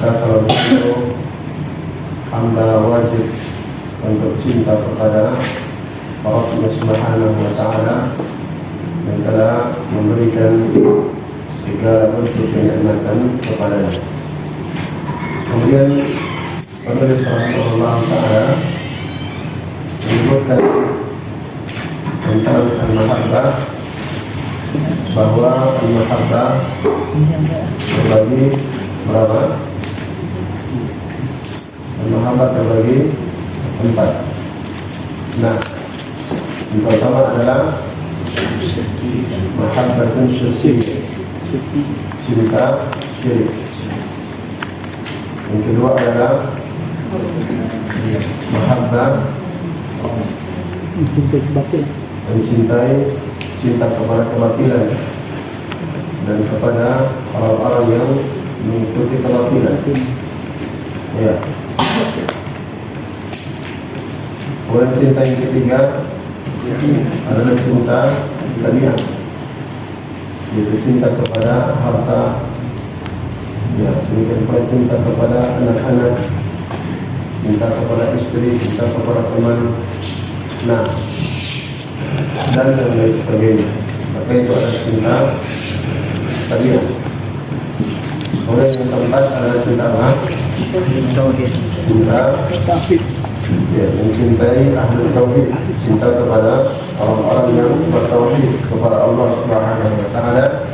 Maka kalau begitu hamba wajib untuk cinta kepada Allah Subhanahu wa Ta'ala yang telah memberikan segala bentuk kenikmatan kepadanya. Kemudian penulis rahimahullah ta'ala menyebutkan tentang al-mahabbah, bahwa al-mahabbah terbagi berapa? Al-mahabbah terbagi 4. Nah, yang pertama adalah mahabbatun syirkiyah, cinta syirik. Yang kedua adalah mahabbah mencintai cinta kepada kebatilan dan kepada orang-orang yang mengikuti kebatilan. Ya. Kemudian cinta yang ketiga adalah cinta dunia, yaitu cinta kepada harta. Ya, demikian pula cinta kepada anak-anak, cinta kepada istri, cinta kepada teman, nah, dan lain sebagainya. Maka itu adalah cinta dunia. Kemudian yang keempat adalah cinta apa? Cinta tauhid. Ya, mencintai ahli tauhid, cinta kepada orang-orang yang bertauhid kepada Allah Subhanahu wa Ta'ala.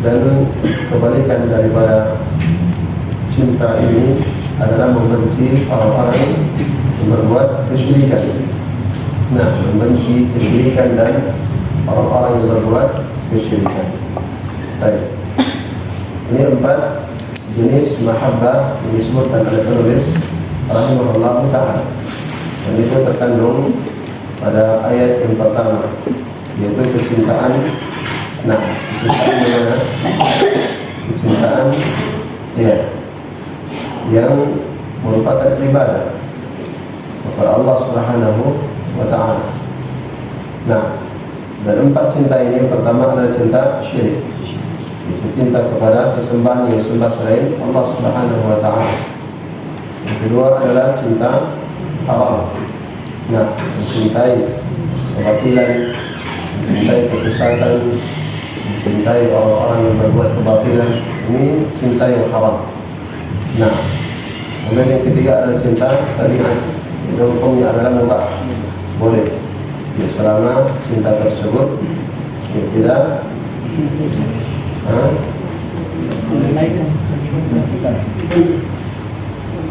Dan kebalikan daripada cinta ini adalah membenci orang-orang yang berbuat kesyirikan. Nah, membenci kesyirikan dan orang-orang yang berbuat kesyirikan. Baik. Ini 4 jenis mahabbah yang disebutkan oleh penulis rahimahullah ta'ala. Dan itu terkandung pada ayat yang pertama, yaitu kecintaan. Nah, kecintaan mana? Kecintaan ya, yang merupakan ibadah kepada Allah Subhanahu wa Ta'ala. Nah, dan 4 cinta ini, yang pertama adalah cinta syirik, yaitu cinta kepada sesembahan yang disembah selain Allah Subhanahu wa Ta'ala. Yang kedua adalah cinta haram. Nah, mencintai kebatilan, mencintai kesesatan, mencintai orang-orang yang berbuat kebatilan, ini cinta yang haram. Nah, kemudian yang ketiga adalah cinta tabiat, yang hukumnya adalah mubah, boleh, ya, selama cinta tersebut ya, tidak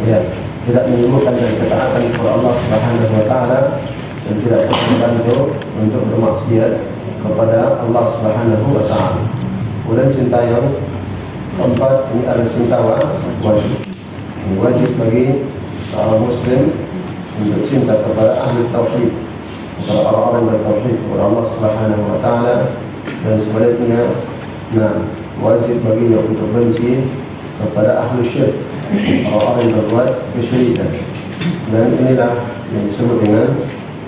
ya, tidak menimbulkan dari ketaatan kepada Allah Subhanahu wa Ta'ala dan tidak membantu untuk bermaksiat kepada Allah Subhanahu wa Ta'ala. Kemudian cinta yang keempat ini adalah cinta wajib. Wajib bagi seorang muslim untuk cinta kepada ahli tauhid, kepada orang-orang yang bertauhid kepada Allah Subhanahu wa Ta'ala, dan sebaliknya. Nah, wajib baginya untuk benci kepada ahli syirik, orang-orang yang berbuat kesyirikan. Dan inilah yang disebut dengan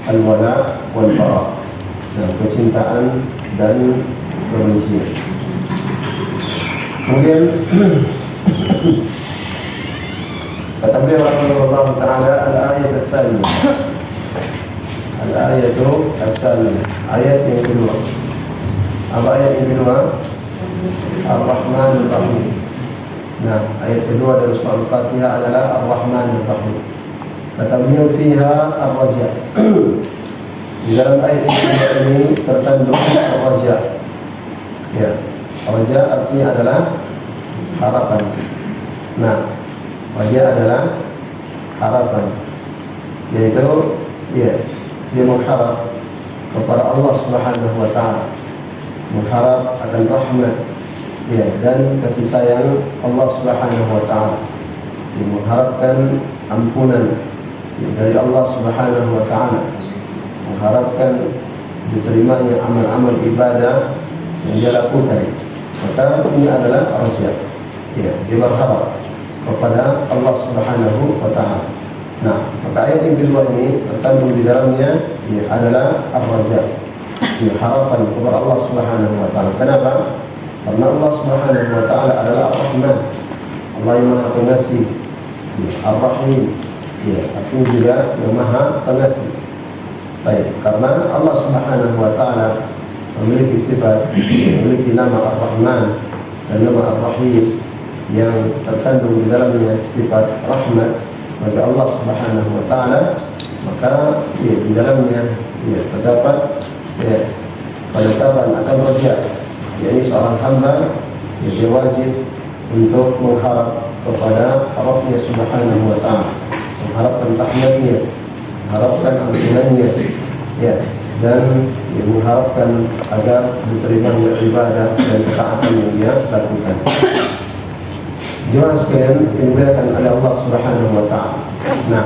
al-wala wal bara'. Nah, kecintaan dan kebencian. Kemudian kata beliau rahimahullah ta'ala, al-ayat al-tsaniyah, al-ayatu al-tsaniyah, ayat yang kedua. Apa ayat yang kedua? Ar-Rahman Ar-Rahim. Nah, ayat kedua dari surah Al-Fatihah adalah Ar-Rahman Ar-Rahim. Kata beliau, fiha ar-raja'. Di dalam ayat ini terkandung raja. Ya, raja artinya adalah harapan. Nah, raja adalah harapan, yaitu ya, dia mengharap kepada Allah Subhanahu wa Ta'ala, mengharap akan rahmat ya, dan kasih sayang Allah Subhanahu wa Ta'ala. Dia mengharapkan ampunan ya, dari Allah Subhanahu wa Ta'ala, mengharapkan diterimanya amal-amal ibadah yang dia lakukan. Maka ini adalah raja ya, dia berharap kepada Allah Subhanahu wa Ta'ala. Nah, maka ayat yang kedua ini terkandung di dalamnya ya, adalah ar-raja, ya, harapan kepada Allah Subhanahu wa Ta'ala. Kenapa? Karena Allah Subhanahu wa Ta'ala adalah Ar-Rahman, Allah yang Maha Pengasih, ya, Ar-Rahim, ya, artinya juga yang Maha Pengasih. Baik, karena Allah Subhanahu wa taala memiliki sifat, memiliki nama Ar-Rahman dan nama Ar-Rahim yang terkandung di dalamnya sifat rahmat bagi Allah Subhanahu wa taala, maka ya, di dalamnya ya, terdapat ya, penetapan akan roja, yakni seorang hamba ya, dia wajib untuk mengharap kepada Allah Subhanahu wa taala, mengharapkan rahmatnya, mengharapkan ampunannya, ya, dan ya, mengharapkan agar diterimanya ibadah dan ketaatan yang dia lakukan. Jemaah sekalian yang dimuliakan oleh Allah Subhanahu wa taala. Nah,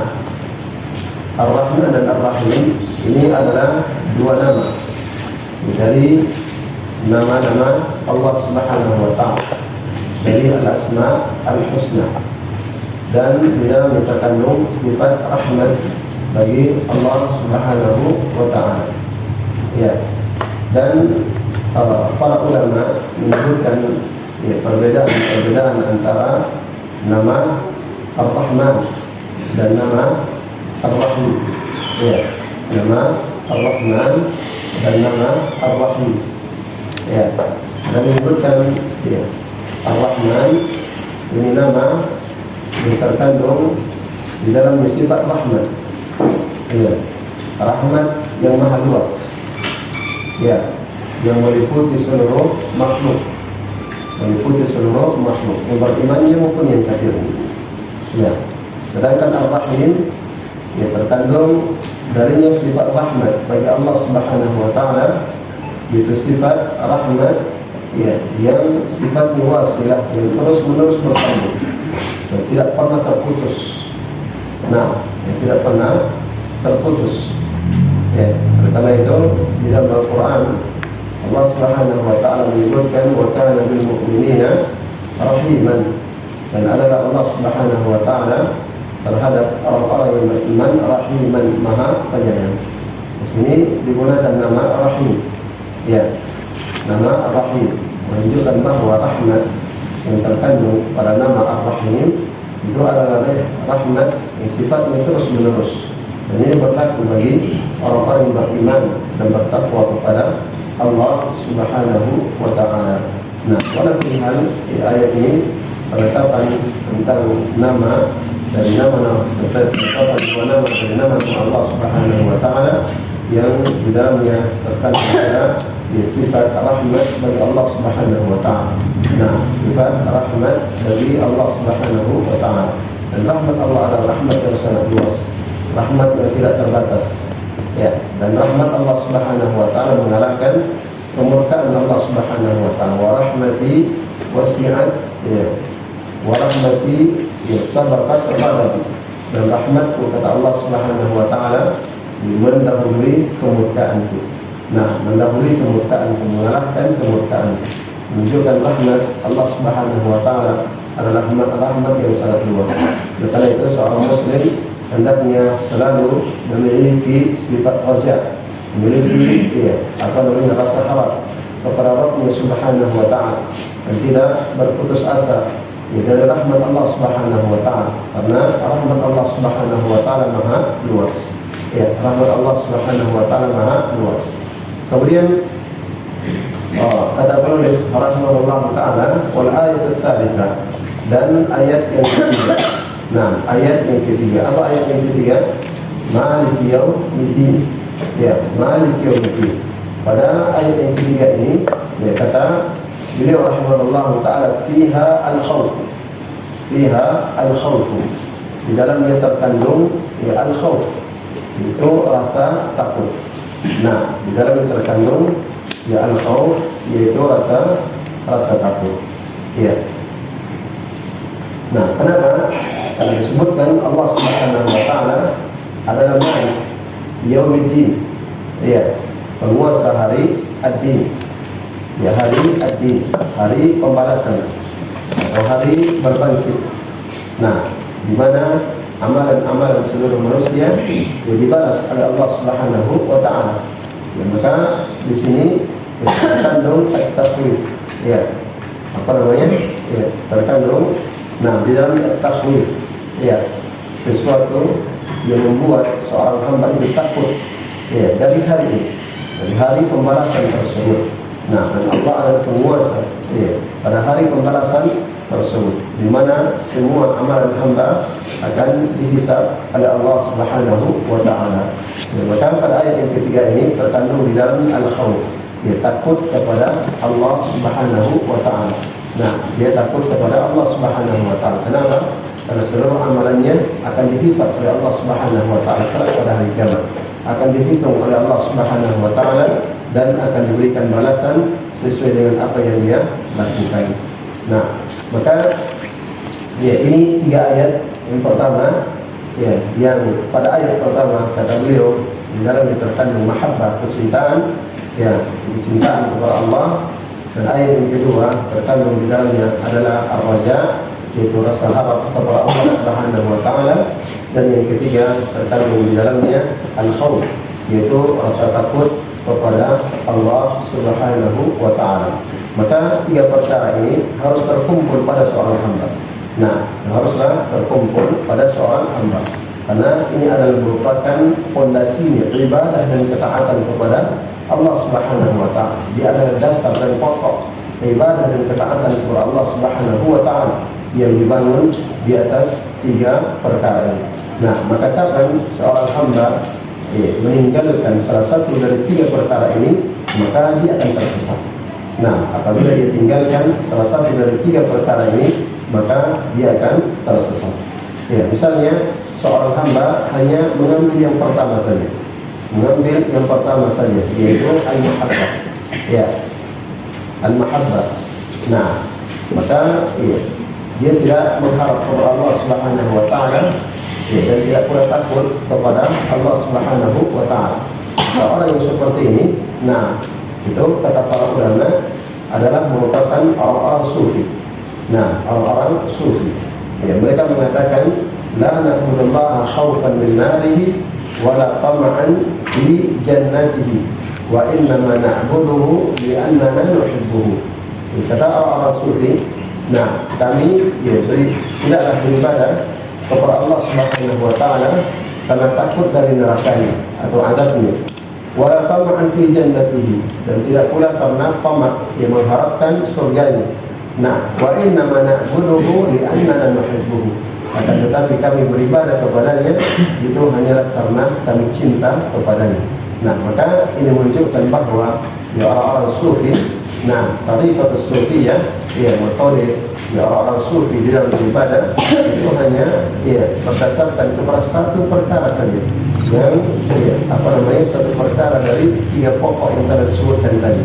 Ar-Rahman dan Ar-Rahim ini adalah dua nama dari nama-nama Allah Subhanahu wa taala, dari al-asma al-husna, dan di dalamnya terkandung sifat rahmat bagi Allah Subhanahu wa taala. Ya. Dan para ulama menyebutkan ya, perbedaan antara nama Ar-Rahman dan nama Ar-Rahim. Ya, nama Ar-Rahman dan nama Ar-Rahim. Ya, dan menyebutkan ya, Ar-Rahman ini nama yang terkandung di dalam sifat rahmat. Ya, rahmat yang maha luas. Ya, yang meliputi seluruh makhluk, meliputi seluruh makhluk yang berimannya maupun yang kafir. Ya, sedangkan Ar-Rahim ya, terkandung darinya sifat rahmat bagi Allah Subhanahu wa taala, yaitu sifat rahmat ya, yang sifatnya wasilah, yang terus menerus bersambung dan tidak pernah terputus. Nah, yang tidak pernah terputus. Ya, karena itu di dalam Al-Quran Allah Subhanahu wa taala menyebutkan wa kana bil mu'minina rahiman, dan adalah Allah Subhanahu wa taala terhadap orang-orang yang beriman rahiman, maha penyayang. Di sini digunakan nama Rahim. Ya, nama Rahim menunjukkan bahwa rahmat yang terkandung pada nama Ar-Rahim itu adalah rahmat yang sifatnya terus menerus. Dan ini berlaku bagi orang-orang yang beriman dan bertakwa kepada Allah Subhanahu wa taala. Nah, walaupun hal di ayat ini penetapan tentang nama dari nama-nama, penetapan dua nama dari nama Allah Subhanahu wa taala yang di dalamnya terkandung ada sifat rahmat bagi Allah Subhanahu wa taala. Nah, sifat rahmat bagi Allah Subhanahu wa taala. Dan rahmat Allah adalah rahmat yang sangat luas, rahmat yang tidak terbatas. Ya, dan rahmat Allah Subhanahu wa taala mengalahkan kemurkaan Allah Subhanahu wa taala. Wa rahmati wasi'at, ya, wa rahmati ya, sabaqat ghadabi. Dan rahmatku, kata Allah Subhanahu wa taala, mendahului kemurkaanku. Nah, mendahului kemurkaanku, mengalahkan kemurkaanku, menunjukkan rahmat Allah Subhanahu wa taala adalah rahmat yang sangat luas. Karena itu seorang muslim hendaknya selalu memiliki sifat raja, memiliki rasa harap kepada Rabbnya Subhanahu wa taala, dan tidak berputus asa dari rahmat Allah Subhanahu wa taala, karena rahmat Allah Subhanahu wa taala maha luas. Ya, rahmat Allah Subhanahu wa taala maha luas. Kemudian kata penulis rahimahullah taala, wal ayat tsalitsah, dan ayat yang ketiga. Nah, ayat yang ketiga, apa ayat yang ketiga? Maliki yaumiddin. Ya, Maliki yaumiddin. Pada ayat yang ketiga ini, ya, kata beliau rahimahullah taala, fiha al-khawf. Fiha al-khawf. Di dalamnya terkandung ya al-khawf, itu rasa takut. Nah, di dalamnya terkandung ya al-khawf, yaitu rasa takut. Ya. Nah, kenapa? Karena disebutkan Allah Subhanahu wa taala adalah Malik Yaumiddin. Ya, penguasa hari ad-din. Ya, hari ad-din, hari pembalasan atau hari berbangkit. Nah, di mana amalan-amalan seluruh manusia yang dibalas oleh Allah Subhanahu wa taala. Ya, maka di sini terkandung at-tafwid. Ya. Apa namanya? Ya, terkandung Nah, di dalam takwif, ya, sesuatu yang membuat seorang hamba itu takut, ya, dari hari ini, dari hari pembalasan tersebut. Nah, dan Allah adalah penguasa, ya, pada hari pembalasan tersebut, di mana semua amalan hamba akan dihisab oleh Allah Subhanahu wa Ta'ala. Ya, maka pada ayat yang ketiga ini terkandung di dalam al-khawf, ya, takut kepada Allah Subhanahu wa Ta'ala. Nah, dia takut kepada Allah Subhanahu wa Ta'ala. Kenapa? Karena seluruh amalannya akan dihisab oleh Allah Subhanahu wa Ta'ala pada hari kiamat. Akan dihitung oleh Allah Subhanahu wa Ta'ala dan akan diberikan balasan sesuai dengan apa yang dia lakukan. Nah, maka ya, ini 3 ayat. Yang pertama, ya, yang pada ayat pertama kata beliau di dalamnya terkandung mahabbah, kecintaan, ya, kecintaan kepada Allah. Dan ayat yang kedua terkandung di dalamnya adalah ar-raja, yaitu rasa harap kepada Allah Subhanahu wa Ta'ala. Dan yang ketiga terkandung di dalamnya al-khawf, yaitu rasa takut kepada Allah Subhanahu wa Ta'ala. Maka 3 perkara ini harus terkumpul pada seorang hamba. Nah, haruslah terkumpul pada seorang hamba, karena ini adalah merupakan fondasi ibadah dan ketaatan kepada Allah Subhanahu wa Ta'ala. Dia adalah dasar dan pokok ibadah dan ketaatan kepada Allah Subhanahu wa Ta'ala yang dibangun di atas 3 perkara ini. Nah, maka kapan seorang hamba meninggalkan salah satu dari 3 perkara ini, maka dia akan tersesat. Nah, apabila dia tinggalkan salah satu dari 3 perkara ini, maka dia akan tersesat. Ya, misalnya seorang hamba hanya mengambil yang pertama saja, yaitu al-mahabbah. Ya, al-mahabbah. Nah, maka ya, dia tidak mengharap kepada Allah Subhanahu wa Ta'ala, ya, dan tidak pula takut kepada Allah Subhanahu wa Ta'ala. Nah, orang yang seperti ini, nah, itu kata para ulama adalah merupakan orang-orang sufi. Nah, orang-orang sufi, ya, mereka mengatakan la na'budullaha khaufan min narihi wa la tama'an fi jannatihi wa innama na'buduhu li'annana nuhibbuhu. Kata orang-orang sufi, nah, kami tidaklah beribadah kepada Allah Subhanahu wa Ta'ala karena takut dari nerakanya atau azabnya, wala tama'an fi jannatihi, dan tidak pula karena tamak, yang mengharapkan surganya. Nah, wa innama na'buduhu li'annana nuhibbuhu, akan tetapi kami beribadah kepadanya itu hanyalah karena kami cinta kepadanya. Nah, maka ini menunjukkan bahwa ya, orang-orang sufi, nah, tariqat sufiyah, ya, metode ya, orang-orang sufi di dalam beribadah itu hanya, ya, berdasarkan kepada satu perkara saja, yang, ya, satu perkara dari 3 pokok yang telah disebutkan tadi,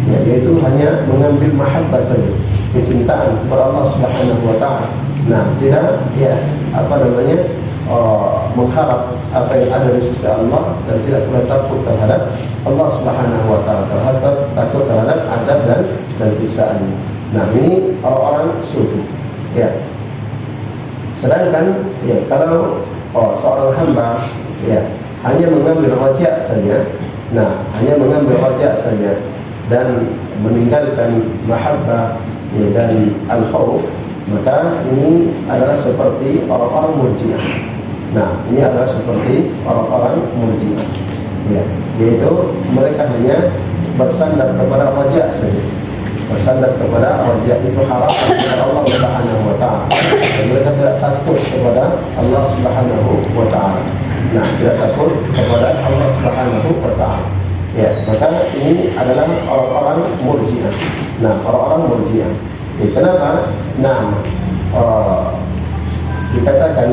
ya, yaitu hanya mengambil mahabbah saja, kecintaan kepada Allah Subhanahu wa Ta'ala. Nah, tidak, ya, mengharap apa yang ada di sisi Allah, dan tidak pula takut terhadap Allah Subhanahu wa Ta'ala, takut terhadap azab dan siksaannya. Nah, ini orang-orang sufi, ya. Sedangkan, ya, kalau seorang hamba, ya, hanya mengambil raja saja, nah, hanya mengambil raja saja dan meninggalkan mahabbah, ya, dan al-khawf, maka ini adalah seperti orang-orang murji'ah. Nah, ini adalah seperti orang-orang murji'ah, ya, yaitu mereka hanya bersandar kepada raja saja, bersandar kepada raja, itu harapan kepada Allah Subhanahu wa Ta'ala, dan mereka tidak takut kepada Allah Subhanahu wa Ta'ala. Nah, tidak takut kepada Allah Subhanahu wa Ta'ala, ya, maka ini adalah orang-orang murji'ah. Nah, orang-orang murji'ah, ya, kenapa? Nah, dikatakan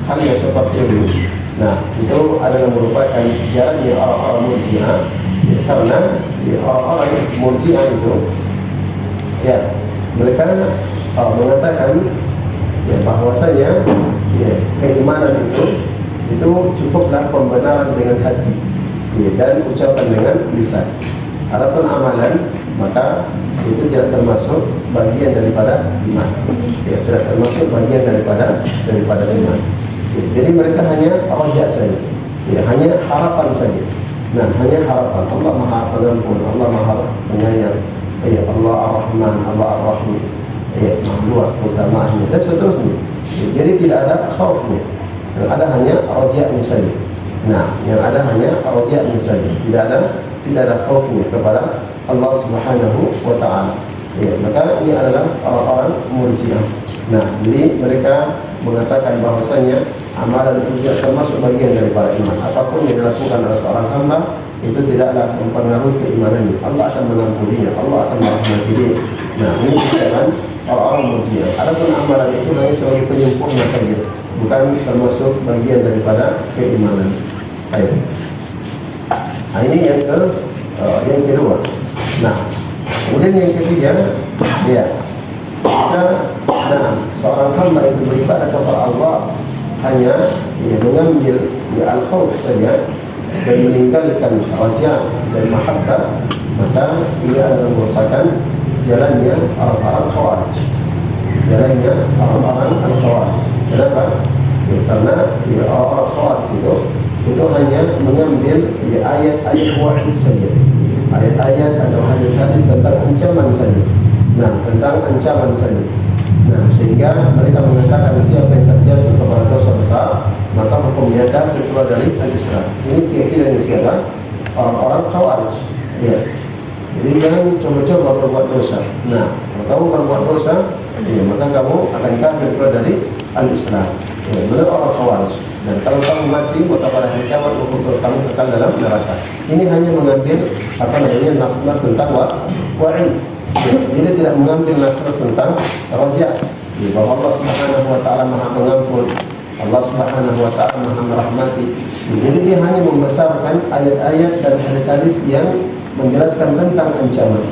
hal yang seperti ini, nah, itu adalah merupakan jalannya orang-orang murji'ah, ya, karena ya, orang-orang murji'ah itu, ya, mereka mengatakan, ya, bahwasanya, ya, keimanan itu cukuplah pembenaran dengan hati, ya, dan ucapan dengan lisan. Adapun amalan, maka itu tidak termasuk bagian daripada iman, ya, tidak termasuk bagian daripada iman. Ya, jadi mereka hanya raja saja, ya, hanya harapan saja. Nah, hanya harapan. Allah Maha Pengampun, Allah Maha Penyayang, ya, Allah Ar-Rahman, Allah Ar-Rahim, luas keutamaannya dan seterusnya. Jadi tidak ada khaufnya, yang ada hanya raja'nya saja. Nah, yang ada hanya raja'nya saja, tidak ada khaufnya kepada Allah Subhanahu wa taala. Maka ini adalah orang-orang Murji'ah. Nah, jadi mereka mengatakan bahwasanya amalan itu termasuk bagian daripada iman. Apapun yang dilakukan oleh seorang hamba itu tidaklah mempengaruhi keimanannya. Allah akan mengampuninya, Allah akan merahmati dia. Nah, ini bukan orang-orang Murji'ah. Adapun amalan itu hanya sebagai penyempurna saja, bukan termasuk bagian daripada keimanan. Baik. Nah, ini yang kedua. Nah, kemudian yang ketiga, seorang hamba itu beribadah kepada Allah hanya mengambil al-khawf saja dan meninggalkan raja dan mahabbah, maka ini adalah merupakan jalannya orang-orang Khawarij. Jalannya orang-orang Al-Khawarij. Kenapa? Karena orang-orang Khawarij itu hanya mengambil ayat-ayat wa'id saja, ayat-ayat atau hadis-hadis tentang ancaman saja. Nah, tentang ancaman saja. Nah, sehingga mereka mengatakan siapa yang terjatuh kepada dosa besar, maka hukumnya kafir keluar dari Islam. Ini keyakinan siapa? Orang-orang Khawarij. Jadi jangan coba-coba berbuat dosa. Nah, kalau kamu berbuat dosa, maka kamu akan kafir keluar dari Islam. Benar orang Khawarij. Dan kalau kamu mati, maka pada hari kiamat kamu kekal dalam neraka. Ini hanya mengambil nas-nas tentang wa'id. Dia tidak mengambil nas-nas tentang raja. Bahwa Allah Subhanahu wa taala Maha Pengampun, Allah Subhanahu wa taala Maha Merahmati. Jadi dia hanya membesarkan ayat-ayat dan hadis-hadis yang menjelaskan tentang ancaman.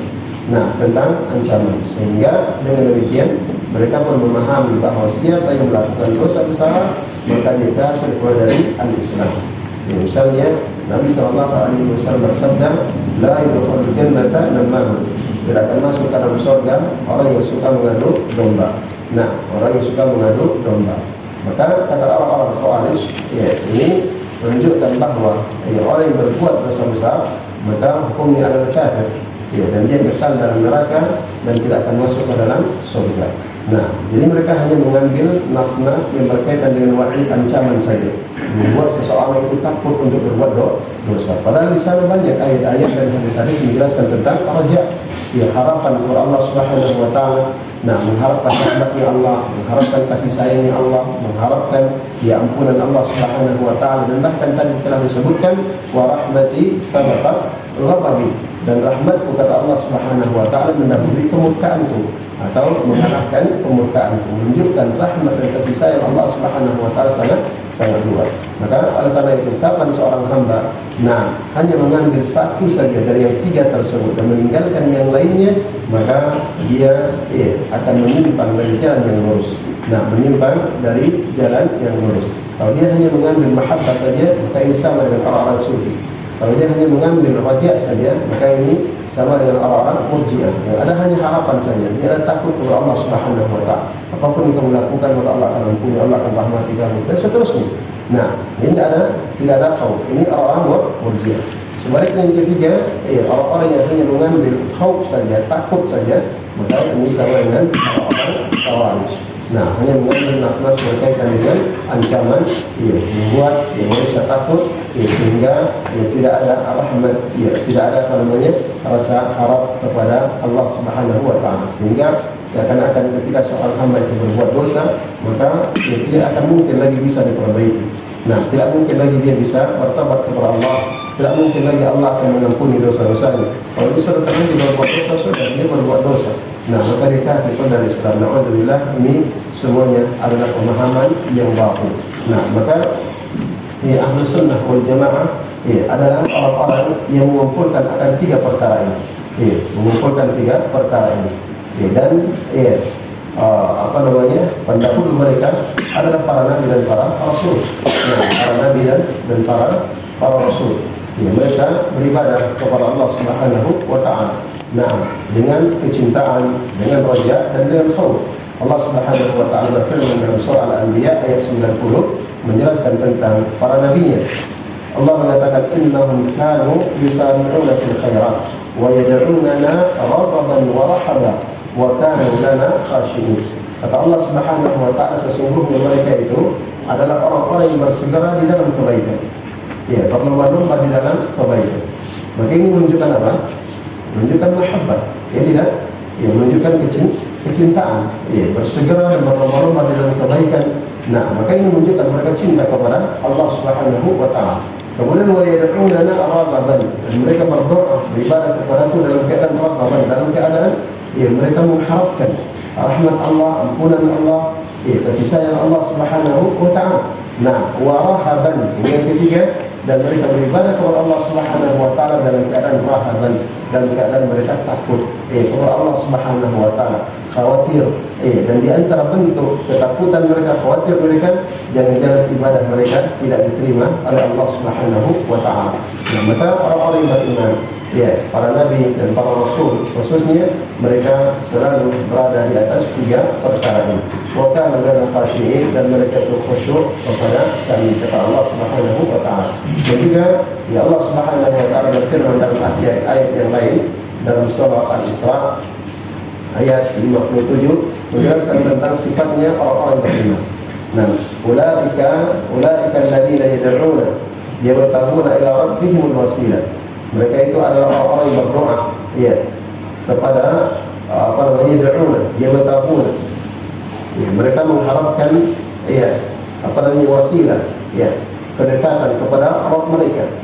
Nah, tentang ancaman. Sehingga dengan demikian mereka pun memahami bahwa siapa yang melakukan dosa besar maka dia kafir keluar dari al-Islam. Misalnya Nabi SAW bersabda, la yadkhulul jannata namam. Tidak akan masuk ke dalam surga orang yang suka mengadu domba. Nah, orang yang suka mengadu domba. Maka kata orang-orang Khawarij, ini menunjukkan bahwa orang yang berbuat dosa besar maka hukumnya adalah kafir. Dan dia kekal dalam neraka dan tidak akan masuk ke dalam surga. Nah, jadi mereka hanya mengambil nas-nas yang berkaitan dengan wa'id ancaman saja, membuat seseorang itu takut untuk berbuat dosa. Padahal di sana banyak ayat-ayat dan hadis-hadis menjelaskan tentang raja, harapan kepada Allah Subhanahu wa taala. Nah, mengharapkan rahmatnya Allah, mengharapkan kasih sayangnya Allah, mengharapkan ampunan Allah Subhanahu wa taala, dan bahkan tadi telah disebutkan wa rahmati sabaqat ghadabi, dan rahmatku kata Allah Subhanahu wa taala mendahului kemurkaanku atau mengalahkan kemurkaanku, menunjukkan rahmat dan kasih sayang Allah Subhanahu wa taala sangat luas. Maka oleh karena itu kapan seorang hamba hanya mengambil satu saja dari yang tiga tersebut dan meninggalkan yang lainnya, maka dia akan menyimpang dari jalan yang lurus. Menyimpang dari jalan yang lurus. Kalau dia hanya mengambil mahabbah saja, maka ini sama dengan orang-orang sufi. Kalau dia hanya mengambil raja saja, maka ini sama dengan orang-orang Murji'ah yang ada hanya harapan saja. Dia ada takut kepada Allah Subhanahu wa taala. Apapun yang kamu lakukan, maka Allah akan ampuni, Allah akan rahmati kamu, dan seterusnya. Nah, ini tidak ada khauf. Ini orang-orang Murji'ah. Sebaliknya yang ketiga, orang-orang yang hanya mengambil khauf saja, takut saja, maka ini sama dengan orang-orang Khawarij. Hanya mengambil nas-nas berkaitan dengan ancaman, membuat manusia takut, sehingga tidak ada rahmat, tidak ada rasa harap kepada Allah Subhanahu wa taala, sehingga seakan-akan ketika seorang hamba itu berbuat dosa, maka tidak akan mungkin lagi bisa diperbaiki. Tidak mungkin lagi dia bisa bertobat kepada Allah, tidak mungkin lagi Allah akan mengampuni dosa-dosanya. Kalau dia sudah terjadi berbuat dosa, sudah dia berbuat dosa. Maka dia kafir dari Islam. Alhamdulillah, ini semuanya adalah pemahaman yang batil. Maka Ahlus Sunnah wal Jamaah adalah orang-orang yang mengumpulkan akan tiga perkara ini. Mengumpulkan tiga perkara ini. Dan pendahulu mereka adalah para nabi dan para rasul. Para nabi dan para rasul. Mereka beribadah kepada Allah Subhanahu wa taala. Dengan kecintaan, dengan raja dan dengan khauf. Allah Subhanahu wa taala berfirman dalam surah Al-Anbiya ayat 90 menjelaskan tentang para nabinya. Allah mengatakan innahum kanu yusari'una fil khairat wa yad'unana raghaban wa rahaban wa kanu lana khashi'in. Kata Allah Subhanahu wa taala, sesungguhnya mereka itu adalah orang-orang yang bersegera di dalam kebaikan. Ya, berlomba-lomba di dalam kebaikan. Maka ini menunjukkan apa? Menunjukkan mahabbah. Ya tidak? Ya, menunjukkan kecintaan. Ya, bersegera dan berlomba-lomba di dalam kebaikan. Nah, maka ini menunjukkan mereka cinta kepada Allah Subhanahu wa taala. Kemudian wa yad'unana raghaban, dan mereka berdoa beribadah kepada Tuhan dalam keadaan raghaban, dalam keadaan ya mereka mengharapkan rahmat Allah, ampunan Allah, ya kasih sayang Allah Subhanahu wa taala. Nah, wa rahaban, yang ketiga, dan mereka beribadah kepada Allah Subhanahu wa taala dalam keadaan rahaban, dalam keadaan mereka takut kepada Allah Subhanahu wa taala, khawatir. Dan di antara bentuk ketakutan mereka, khawatir mereka, jangan-jangan ibadah mereka tidak diterima oleh Allah Subhanahu wa taala. Nah, maka orang-orang yang beriman, ya, para nabi dan para rasul, khususnya mereka selalu berada di atas tiga perkara ini. Wa kana lana khashi'in, dan mereka itu khusyuk kepada kami, kata Allah Subhanahu wa taala. Dan juga ya Allah Subhanahu wa taala berfirman dalam ayat yang lain dalam surah Al-Isra ayat 57 menjelaskan tentang sifatnya orang-orang beriman. Nah, ulaika alladziina yad'una yabtaguna ila rabbihimul wasilah. Mereka itu adalah orang-orang yang berdoa ya kepada yad'una yabtaguna. Ya, mereka mengharapkan ya wasilah, ya kedekatan kepada Rabb mereka.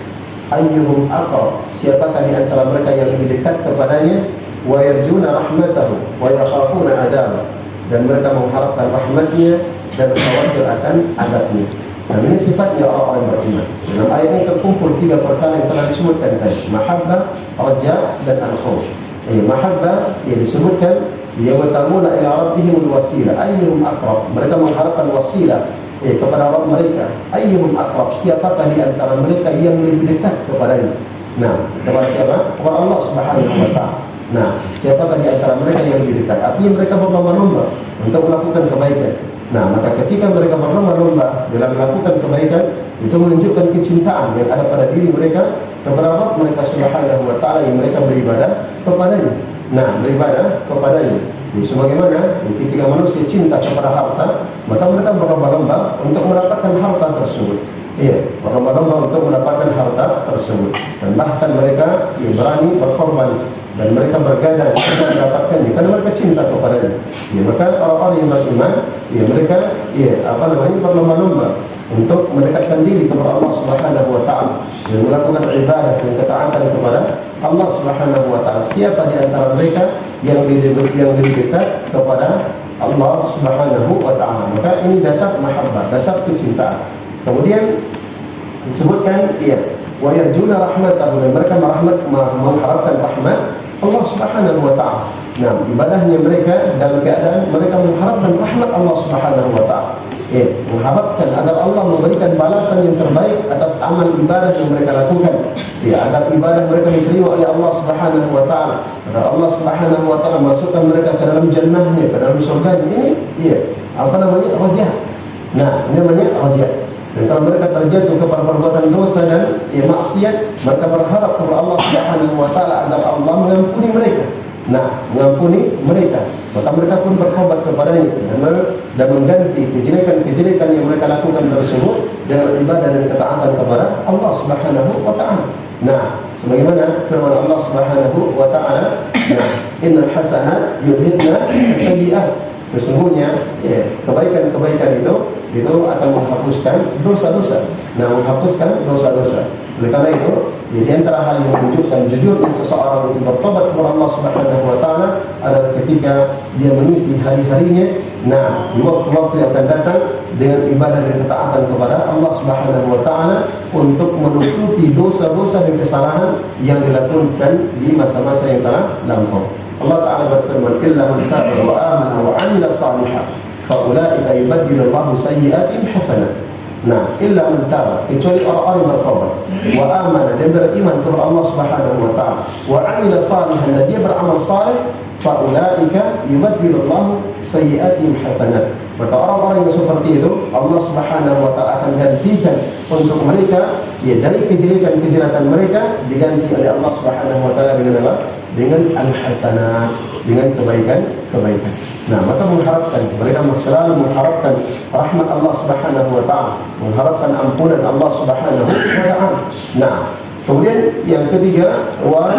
Ayyuhum aqrab, siapakah di antara mereka yang lebih dekat kepadanya? Wa yarjuna rahmatahu wa yakhafuna adabah, dan mereka mengharapkan rahmatnya dan khawatir akan adabnya. Nah, ini sifatnya orang-orang beriman. Dalam ayat ini terkumpul tiga perkara yang telah disebutkan tadi: mahabbah, raja, dan al-khawf. Mahabbah yang disebutkan yabtaguna ila rabbihimul wasilah, ayyuhum aqrab, mereka mengharapkan wasilah kepada Rabb mereka. Ayyuhum aqrab, siapakah di antara mereka yang lebih dekat kepadanya? Nah, kepada siapa? Kepada Allah Subhanahu wa taala. Nah, siapakah di antara mereka yang lebih dekat? Artinya mereka berlomba-lomba untuk melakukan kebaikan. Nah, maka ketika mereka berlomba-lomba dalam melakukan kebaikan, itu menunjukkan kecintaan yang ada pada diri mereka kepada Rabb mereka Subhanahu wa taala, yang mereka beribadah kepadanya. Nah, beribadah kepadanya. Sebagaimana ketika manusia cinta kepada harta, maka mereka berlomba-lomba untuk mendapatkan harta tersebut. Berlomba-lomba untuk mendapatkan harta tersebut, dan bahkan mereka berani berkorban, dan mereka bergadang untuk mendapatkannya karena mereka cinta kepadanya. Maka orang-orang yang beriman, mereka berlomba-lomba untuk mendekatkan diri kepada Allah Subhanahu wa taala, dan melakukan ibadah dan ketaatan kepada Allah Subhanahu wa taala. Siapa di antara mereka yang lebih dekat kepada Allah Subhanahu wa taala? Maka ini dasar mahabbah, dasar kecintaan. Kemudian disebutkan wa yarjuna rahmatahu, dan mereka mengharapkan rahmat Allah Subhanahu wa taala. Nah, ibadahnya mereka dalam keadaan mereka mengharapkan rahmat Allah Subhanahu wa taala. Mengharapkan agar Allah memberikan balasan yang terbaik atas amal ibadah yang mereka lakukan. Agar ibadah mereka diterima oleh Allah Subhanahu wa taala. Agar Allah Subhanahu wa taala masukkan mereka ke dalam jannahnya, ke dalam surga. Ini raja. Nah, ini namanya raja. Dan kalau mereka terjatuh kepada perbuatan dosa dan maksiat, mereka berharap kepada Allah Subhanahu wa taala agar Allah mengampuni mereka. Nah, mengampuni mereka, maka mereka pun bertobat kepadanya dan mengganti kejelekan-kejelekan yang mereka lakukan tersebut dengan ibadah dan ketaatan kepada Allah Subhanahu wa taala. Nah, sebagaimana firman Allah Subhanahu wa taala, innal hasanat yudhibna as-sayyi'at. Sesungguhnya kebaikan-kebaikan itu akan menghapuskan dosa-dosa. Nah, menghapuskan dosa-dosa. Oleh karena itu, di antara hal yang menunjukkan jujurnya seseorang itu bertobat kepada Allah Subhanahu wa taala adalah ketika dia mengisi hari-harinya, nah, di waktu-waktu yang akan datang dengan ibadah dan ketaatan kepada Allah Subhanahu wa taala untuk menutupi dosa-dosa dan kesalahan yang dilakukan di masa-masa yang telah lampau. Allah Ta'ala berfirman, illa man taba wa amana wa 'amila shalihan fa ulaika yubaddilu Allahu sayyi'atihim hasanat. Nah, illa man taba, kecuali orang-orang yang bertobat, wa amana, dan beriman kepada Allah Subhanahu wa taala, wa 'amila shalihan, dan dia beramal saleh, fa ulaika yubaddilu Allahu sayyi'atihim hasanat. Maka orang-orang yang seperti itu Allah Subhanahu wa taala akan gantikan untuk mereka dari kejelekan-kejelekan mereka, diganti oleh Allah Subhanahu wa taala dengan apa? Dengan al-hasanat, dengan kebaikan kebaikan. Nah, maka mengharapkan, mereka selalu mengharapkan rahmat Allah Subhanahu wa taala, mengharapkan ampunan Allah Subhanahu wa taala. Nah, kemudian yang ketiga, wa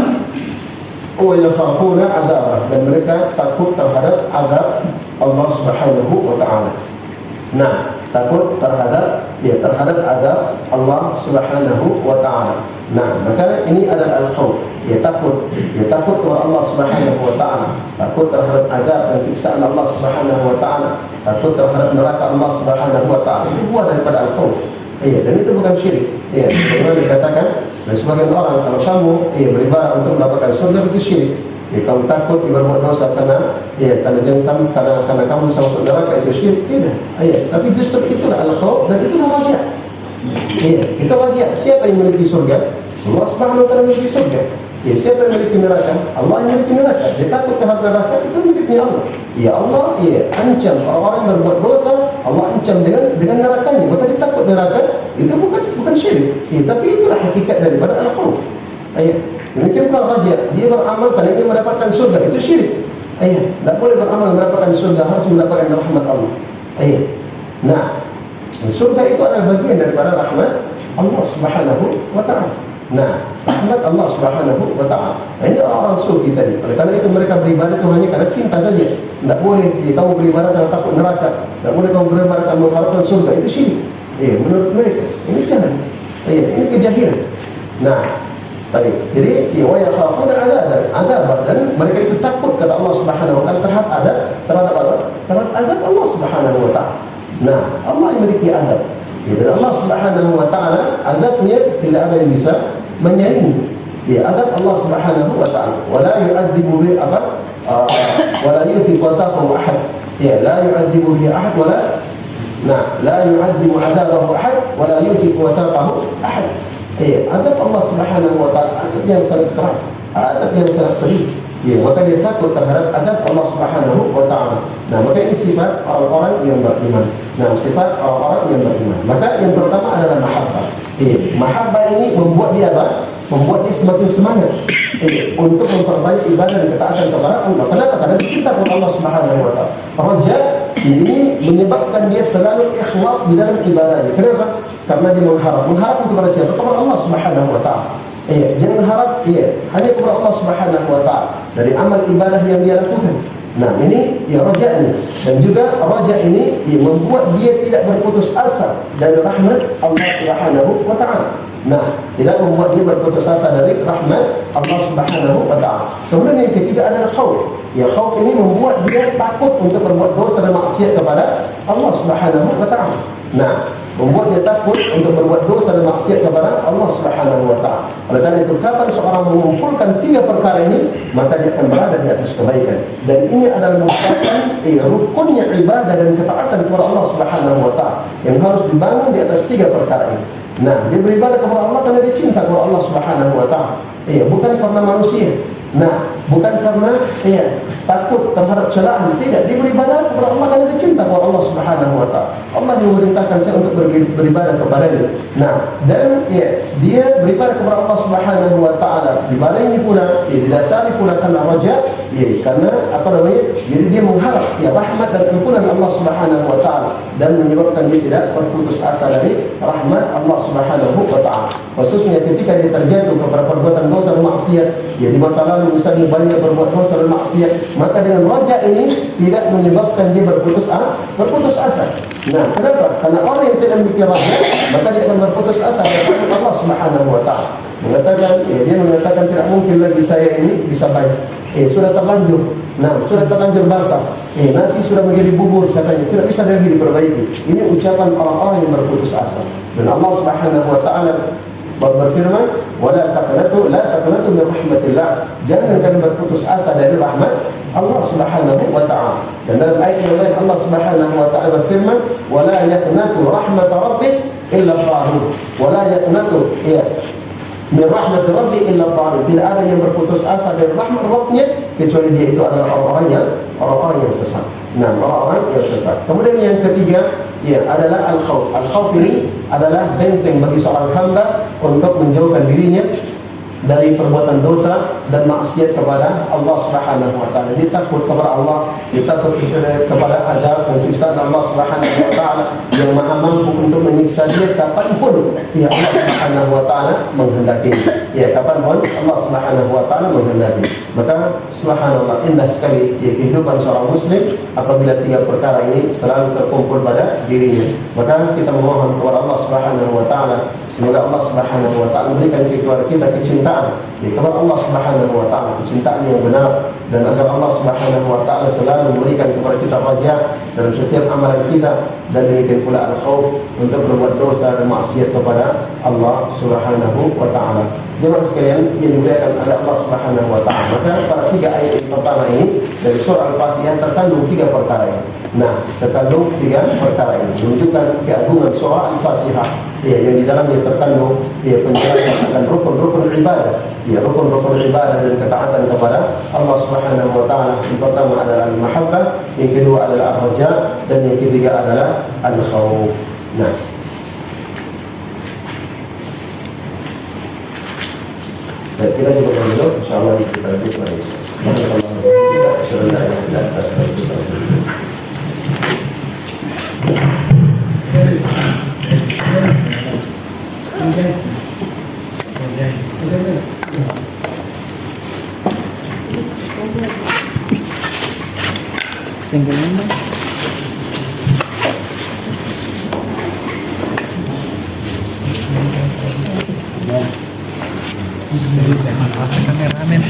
yakhafuna adzab, dan mereka takut terhadap azab Allah Subhanahu wa taala. Nah, takut terhadap azab Allah Subhanahu wa taala. Nah, maka ini adalah al-khauf. Takut kepada Allah Subhanahu wa taala, takut terhadap azab dan siksaan Allah Subhanahu wa taala, takut terhadap neraka Allah Subhanahu wa taala. Itu buah daripada al-khauf. Dan itu bukan syirik. Bagaimana dikatakan oleh sebagian orang, kalau kamu beribadah untuk mendapatkan surga, itu syirik. Kamu takut berbuat dosa karena karena kamu bisa masuk neraka, itu syirik. Tidak. Tapi justru itulah al-khauf dan itulah raja. Itu raja. Siapa yang memiliki surga? Allah Subhanahu wa taala memiliki surga. Siapa yang memiliki neraka? Allah yang memiliki neraka. Dia takut terhadap neraka, itu miliknya Allah. Allah ancam orang-orang yang berbuat dosa, Allah ancam dengan nerakanya. Maka dia takut neraka, itu bukan syirik. Tapi itulah hakikat daripada al-khauf. Demikian pula raja, dia beramal kerana dia mendapatkan surga, itu syirik. Tak boleh beramal mendapatkan surga, harus mendapatkan rahmat Allah. Nah, surga itu adalah bagian daripada rahmat Allah Subhanahu wa taala. Nah, rahmat Allah Subhanahu wa taala. Ini orang-orang sufi tadi. Oleh kerana itu mereka beribadah itu hanya kerana cinta saja. Tak boleh kamu beribadah kerana takut neraka. Tak boleh kamu beribadah kerana mengharapkan surga, itu syirik. Menurut mereka ini jangan. Ini kejahilan. Nah, baik. Jadi wa yakhafuna adzab, dan mereka itu takut kata Allah Subhanahu wa taala terhadap azab Allah Subhanahu wa taala. Nah, Allah yang memiliki azab. Dan Allah Subhanahu wa taala azabnya tidak ada yang bisa menyaingi. Azab Allah Subhanahu wa taala. Wala yu'adzibu bi ahad, wala yuthiqu wathaqahu ahad. La yu'adzibu bi ahad la yu'adzibu azabahu ahad, wala yuthiqu wathaqahu ahad. Azab Allah Subhanahu wa taala azab yang sangat keras, azab yang sangat pedih. Maka dia takut terhadap azab Allah Subhanahu wa taala. Nah, maka ini sifat orang-orang yang beriman. Nah, sifat orang-orang yang beriman. Maka yang pertama adalah mahabbah. Mahabbah ini membuat dia apa? Membuat dia semakin semangat untuk memperbanyak ibadah dan ketaatan kepada Allah. Kenapa? Karena dia cinta kepada Allah Subhanahu wa taala. Raja ini menyebabkan dia selalu ikhlas di dalam ibadahnya. Kenapa? Karena dia mengharap kepada siapa? Kepada Allah Subhanahu wa taala. Dia mengharap hanya kepada Allah Subhanahu wa taala dari amal ibadah yang dia lakukan. Nah, ini raja ini, dan juga raja ini membuat dia tidak berputus asa dari rahmat Allah Subhanahu wa taala. Nah, tidak membuat dia berputus asa dari rahmat Allah Subhanahu wa taala. Kemudian yang ketiga adalah khauf. Khauf ini membuat dia takut untuk berbuat dosa dan maksiat kepada Allah Subhanahu wa taala. Nah, membuat dia takut untuk berbuat dosa dan maksiat kepada Allah Subhanahu wa taala. Oleh karena itu, kapan seorang mengumpulkan tiga perkara ini, maka dia akan berada di atas kebaikan. Dan ini adalah merupakan rukunnya ibadah dan ketaatan kepada Allah Subhanahu wa taala yang harus dibangun di atas tiga perkara ini. Nah, dia beribadah kepada Allah karena dia cinta kepada Allah Subhanahu wa taala. Bukan karena manusia. Nah, bukan karena takut terhadap celaan. Tidak, dia beribadah kepada Allah karena dia cinta kepada Allah Subhanahu wa taala. Allah yang memerintahkan saya untuk beribadah kepada-Nya. Nah, dan dia beribadah kepada Allah Subhanahu wa taala. Ibadah ini pula didasari pula karena raja, karena jadi dia mengharap rahmat dan ampunan Allah Subhanahu wa taala, dan menyebabkan dia tidak berputus asa dari rahmat Allah Subhanahu wa taala. Khususnya ketika dia terjatuh kepada perbuatan dosa dan maksiat, di masa lalu misalnya banyak berbuat dosa dan maksiat, maka dengan raja ini tidak menyebabkan dia berputus asa. Nah, kenapa? Karena orang yang tidak memiliki raja, maka dia akan berputus asa dari Allah Subhanahu wa taala. Dia mengatakan tidak mungkin lagi saya ini bisa baik. Sudah terlanjur. Nah, sudah terlanjur basah. Nasi sudah menjadi bubur, katanya tidak bisa lagi diperbaiki. Ini ucapan orang-orang yang berputus asa. Dan Allah Subhanahu wa taala berfirman, la taqnatu min rahmatillah. Jangan kalian berputus asa dari rahmat Allah Subhanahu wa taala. Dan dalam ayat yang lain Allah Subhanahu wa taala berfirman, wala yaqnatu rahmat rabbik illa dhalun. Wala yaqnatu min rahmat rabbi illa dhalun. Tidak ada yang berputus asa dari rahmat Rabbnya kecuali dia itu adalah orang-orang yang sesat. Nah, orang-orang yang sesat. Kemudian yang ketiga adalah al-khauf. Al-khauf ini adalah benteng bagi seorang hamba untuk menjauhkan dirinya dari perbuatan dosa dan maksiat kepada Allah Subhanahu wa taala. Dia takut kepada Allah, dia takut kepada azab dan siksa Allah Subhanahu wa taala yang Maha mampu untuk menyiksa dia kapanpun ya Allah Subhanahu wa taala menghendaki. Ya, kapanpun Allah Subhanahu wa taala menghendaki. Maka subhanallah, indah sekali ya, kehidupan seorang muslim apabila tiga perkara ini selalu terkumpul pada dirinya. Maka kita memohon kepada Allah Subhanahu wa taala, semoga Allah Subhanahu wa taala memberikan kepada kita kecintaan kepada Allah Subhanahu wa taala, kecintaan yang benar, dan agar Allah Subhanahu wa taala selalu memberikan kepada kita raja dalam setiap amalan kita, dan demikian pula al-khauf untuk berbuat dosa dan maksiat kepada Allah Subhanahu wa taala. Jemaah sekalian yang dimuliakan oleh Allah Subhanahu wa taala, maka pada tiga ayat yang pertama ini dari surah Al-Fatihah terkandung tiga perkara ini. Nah, terkandung tiga perkara ini menunjukkan keagungan surah Al-Fatihah ya, yang di dalamnya terkandung ya, penjelasan akan rukun-rukun ibadah, ya, rukun-rukun ibadah dan ketaatan kepada Allah Subhanahu wa taala. Yang pertama adalah al-mahabbah, yang kedua adalah ar-raja, dan yang ketiga adalah al-khauf. Nah, baik, kita juga dulu, insyaallah kita lanjut lagi. Single number. Kameramen.